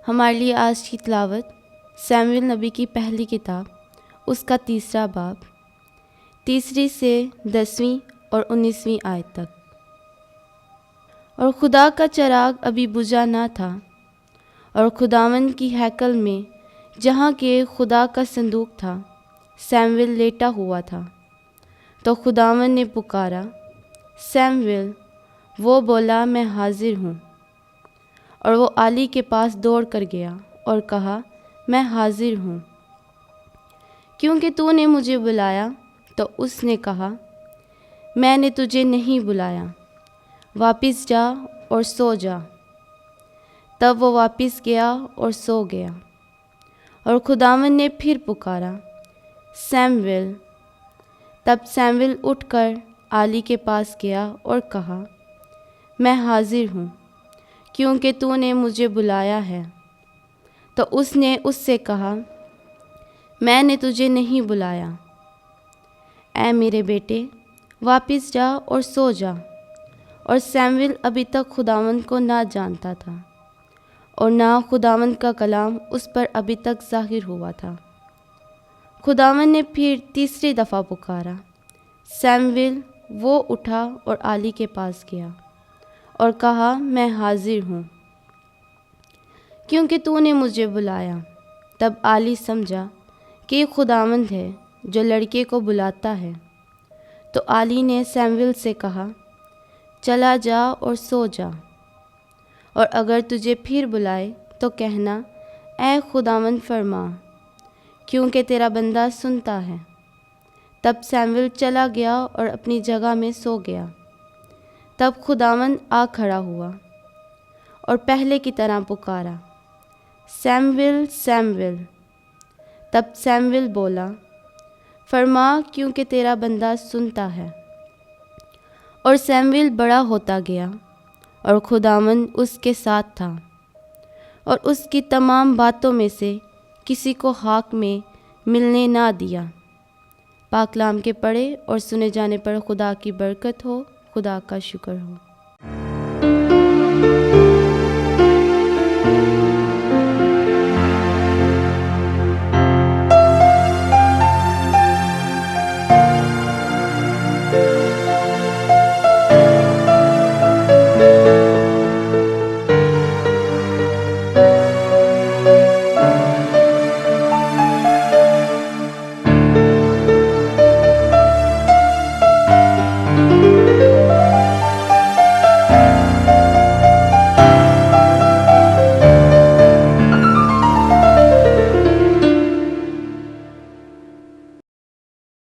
ہمارے لیے آج کی تلاوت سیموئیل نبی کی پہلی کتاب، اس کا 3 باب، 3 سے 10 اور 19 آیت تک۔ اور خدا کا چراغ ابھی بجھا نہ تھا، اور خداوند کی ہیکل میں جہاں کہ خدا کا صندوق تھا سیموئیل لیٹا ہوا تھا۔ تو خداوند نے پکارا، سیموئیل۔ وہ بولا، میں حاضر ہوں۔ اور وہ عالی کے پاس دوڑ کر گیا اور کہا، میں حاضر ہوں، کیونکہ تو نے مجھے بلایا۔ تو اس نے کہا، میں نے تجھے نہیں بلایا، واپس جا اور سو جا۔ تب وہ واپس گیا اور سو گیا۔ اور خداوند نے پھر پکارا، سیموئیل۔ تب سیموئیل اٹھ کر عالی کے پاس گیا اور کہا، میں حاضر ہوں، کیونکہ تو نے مجھے بلایا ہے۔ تو اس نے اس سے کہا، میں نے تجھے نہیں بلایا، اے میرے بیٹے، واپس جا اور سو جا۔ اور سیموئیل ابھی تک خداوند کو نہ جانتا تھا، اور نہ خداوند کا کلام اس پر ابھی تک ظاہر ہوا تھا۔ خداوند نے پھر 3 دفعہ پکارا، سیموئیل۔ وہ اٹھا اور عالی کے پاس گیا اور کہا، میں حاضر ہوں، کیونکہ تو نے مجھے بلایا۔ تب عالی سمجھا کہ یہ خداوند ہے جو لڑکے کو بلاتا ہے۔ تو عالی نے سیموئیل سے کہا، چلا جا اور سو جا، اور اگر تجھے پھر بلائے تو کہنا، اے خداوند فرما، کیونکہ تیرا بندہ سنتا ہے۔ تب سیموئیل چلا گیا اور اپنی جگہ میں سو گیا۔ تب خداوند آ کھڑا ہوا اور پہلے کی طرح پکارا، سیموئیل، سیموئیل۔ تب سیموئیل بولا، فرما، کیونکہ تیرا بندہ سنتا ہے۔ اور سیموئیل بڑا ہوتا گیا، اور خداوند اس کے ساتھ تھا، اور اس کی تمام باتوں میں سے کسی کو حق میں ملنے نہ دیا۔ پاک کلام کے پڑھے اور سنے جانے پر خدا کی برکت ہو۔ خدا کا شکر ہو۔